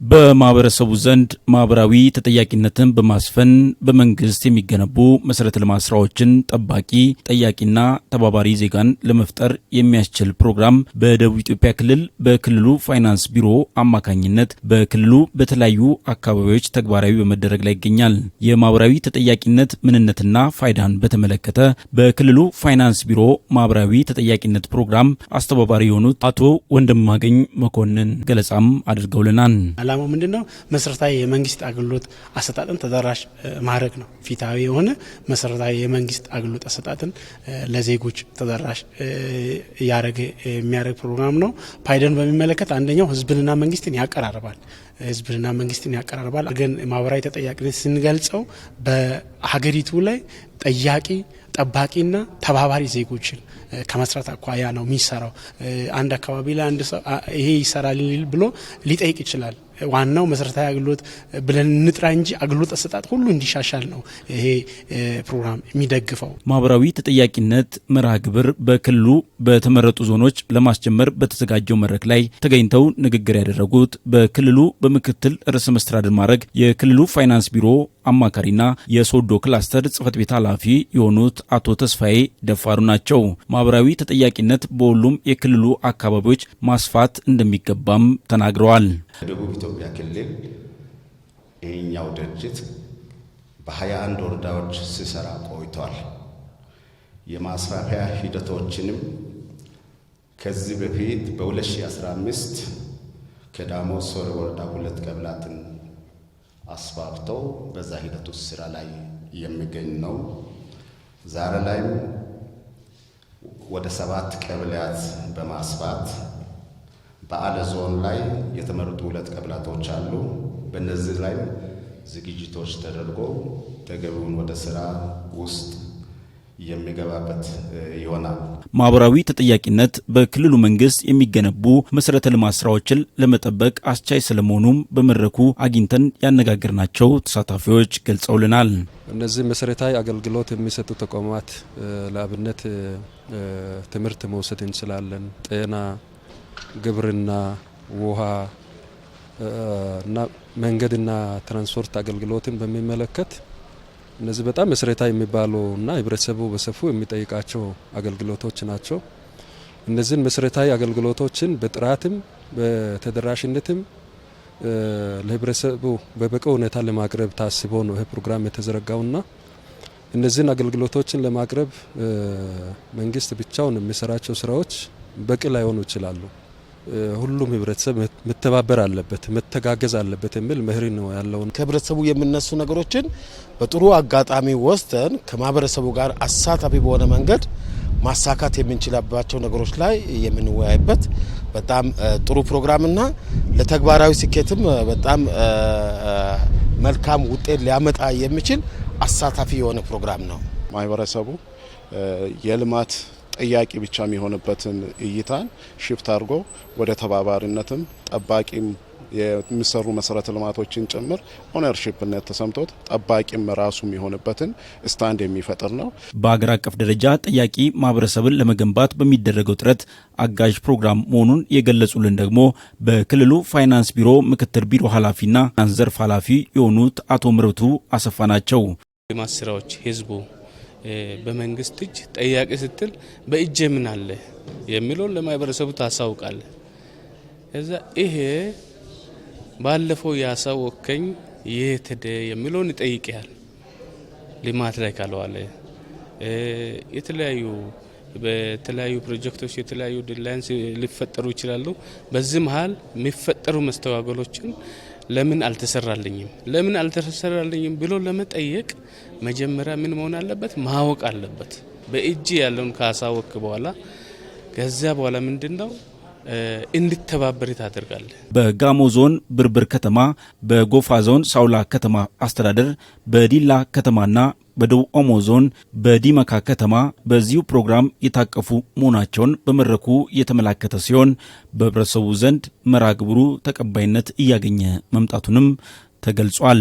በማህበረሰቡ ዘንድ ማህበራዊ ተጠያቂነትን በማስፈን በመንግስት የሚገነቡ መሰረተ ልማት ስራዎችን ጠባቂ፣ ጠያቂና ተባባሪ ዜጋን ለመፍጠር የሚያስችል ፕሮግራም በደቡብ ኢትዮጵያ ክልል በክልሉ ፋይናንስ ቢሮ አማካኝነት በክልሉ በተለያዩ አካባቢዎች ተግባራዊ በመደረግ ላይ ይገኛል። የማህበራዊ ተጠያቂነት ምንነትና ፋይዳን በተመለከተ በክልሉ ፋይናንስ ቢሮ ማህበራዊ ተጠያቂነት ፕሮግራም አስተባባሪ የሆኑት አቶ ወንድማገኝ መኮንን ገለጻም አድርገውልናል። ዓላማው ምንድነው? መሰረታዊ የመንግስት አገልግሎት አሰጣጥን ተደራሽ ማድረግ ነው። ፊታዊ የሆነ መሰረታዊ የመንግስት አገልግሎት አሰጣጥን ለዜጎች ተደራሽ የሚያደርግ ፕሮግራም ነው። ፋይዳን በሚመለከት አንደኛው ህዝብንና መንግስትን ያቀራርባል። ግን ማህበራዊ ተጠያቂነት ስንገልጸው በሀገሪቱ ላይ ጠያቂ ጠባቂና ተባባሪ ዜጎችን ከመስራት አኳያ ነው የሚሰራው። አንድ አካባቢ ላይ አንድ ሰው ይሄ ይሰራል ብሎ ሊጠይቅ ይችላል። ዋናው መሰረታዊ አገልግሎት ብለን እንጥራ እንጂ አገልግሎት አሰጣጥ ሁሉ እንዲሻሻል ነው ይሄ ፕሮግራም የሚደግፈው። ማህበራዊ ተጠያቂነት መርሃ ግብር በክልሉ በተመረጡ ዞኖች ለማስጀመር በተዘጋጀው መድረክ ላይ ተገኝተው ንግግር ያደረጉት በክልሉ በምክትል ርዕሰ መስተዳድር ማዕረግ የክልሉ ፋይናንስ ቢሮ አማካሪና የሶዶ ክላስተር ጽህፈት ቤት ኃላፊ የሆኑት አቶ ተስፋዬ ደፋሩ ናቸው። ማህበራዊ ተጠያቂነት በሁሉም የክልሉ አካባቢዎች ማስፋት እንደሚገባም ተናግረዋል። ደቡብ ኢትዮጵያ ክልል ይህኛው ድርጅት በ21 ወረዳዎች ሲሰራ ቆይቷል። የማስፋፊያ ሂደቶችንም ከዚህ በፊት በ2015 ከዳሞት ሶሬ ወረዳ 2 ቀበሌያትን አስፋፍተው በዛ ሂደት ውስጥ ስራ ላይ የሚገኝ ነው። ዛሬ ላይም ወደ 7 ቀበሌያት በማስፋት በአለ ዞን ላይ የተመረጡ 2 ቀበሌያቶች አሉ። በእነዚህ ላይ ዝግጅቶች ተደርጎ ተገቢውን ወደ ስራ ውስጥ የሚገባበት ይሆናል። ማህበራዊ ተጠያቂነት በክልሉ መንግስት የሚገነቡ መሰረተ ልማት ስራዎችን ለመጠበቅ አስቻይ ስለመሆኑም በመድረኩ አግኝተን ያነጋገርናቸው ተሳታፊዎች ገልጸውልናል። እነዚህ መሰረታዊ አገልግሎት የሚሰጡ ተቋማት ለአብነት ትምህርት መውሰድ እንችላለን። ጤና፣ ግብርና፣ ውሃ እና መንገድና ትራንስፖርት አገልግሎትን በሚመለከት እነዚህ በጣም መሰረታዊ የሚባሉ እና ህብረተሰቡ በሰፊው የሚጠይቃቸው አገልግሎቶች ናቸው። እነዚህን መሰረታዊ አገልግሎቶችን በጥራትም በተደራሽነትም ለህብረተሰቡ በበቂ ሁኔታ ለማቅረብ ታስቦ ነው ይህ ፕሮግራም የተዘረጋውና እነዚህን አገልግሎቶችን ለማቅረብ መንግስት ብቻውን የሚሰራቸው ስራዎች በቂ ላይሆኑ ይችላሉ። ሁሉም ህብረተሰብ መተባበር አለበት፣ መተጋገዝ አለበት የሚል መህሪ ነው ያለው። ከህብረተሰቡ የሚነሱ ነገሮችን በጥሩ አጋጣሚ ወስተን ከማህበረሰቡ ጋር አሳታፊ በሆነ መንገድ ማሳካት የምንችልባቸው ነገሮች ላይ የምንወያይበት በጣም ጥሩ ፕሮግራምና ለተግባራዊ ስኬትም በጣም መልካም ውጤት ሊያመጣ የሚችል አሳታፊ የሆነ ፕሮግራም ነው። ማህበረሰቡ የልማት ጠያቂ ብቻ የሚሆንበትን እይታን ሽፍት አድርጎ ወደ ተባባሪነትም ጠባቂም የሚሰሩ መሰረተ ልማቶችን ጭምር ኦነርሺፕነት ተሰምቶት ጠባቂም ራሱ የሚሆንበትን ስታንድ የሚፈጥር ነው። በአገር አቀፍ ደረጃ ጠያቂ ማህበረሰብን ለመገንባት በሚደረገው ጥረት አጋዥ ፕሮግራም መሆኑን የገለጹልን ደግሞ በክልሉ ፋይናንስ ቢሮ ምክትል ቢሮ ኃላፊና ፋይናንስ ዘርፍ ኃላፊ የሆኑት አቶ ምረቱ አሰፋ ናቸው። ልማት ስራዎች ህዝቡ በመንግስት እጅ ጠያቂ ስትል በእጅ ምን አለ የሚለውን ለማህበረሰቡ ታሳውቃለ። እዛ ይሄ ባለፈው ያሳወከኝ የትደ የሚለውን ይጠይቃል። ልማት ላይ ካለዋለ በተለያዩ ፕሮጀክቶች የተለያዩ ዲላይንስ ሊፈጠሩ ይችላሉ። በዚህ መሃል የሚፈጠሩ መስተዋገሎችን ለምን አልተሰራልኝም ብሎ ለመጠየቅ መጀመሪያ ምን መሆን አለበት? ማወቅ አለበት። በእጅ ያለውን ካሳወቅ በኋላ ከዚያ በኋላ ምንድነው እንድተባበር ታደርጋለ። በጋሞ ዞን ብርብር ከተማ፣ በጎፋ ዞን ሳውላ ከተማ አስተዳደር፣ በዲላ ከተማና በደቡብ ኦሞ ዞን በዲመካ ከተማ በዚሁ ፕሮግራም የታቀፉ መሆናቸውን በመድረኩ የተመላከተ ሲሆን በህብረተሰቡ ዘንድ መርሃ ግብሩ ተቀባይነት እያገኘ መምጣቱንም ተገልጿል።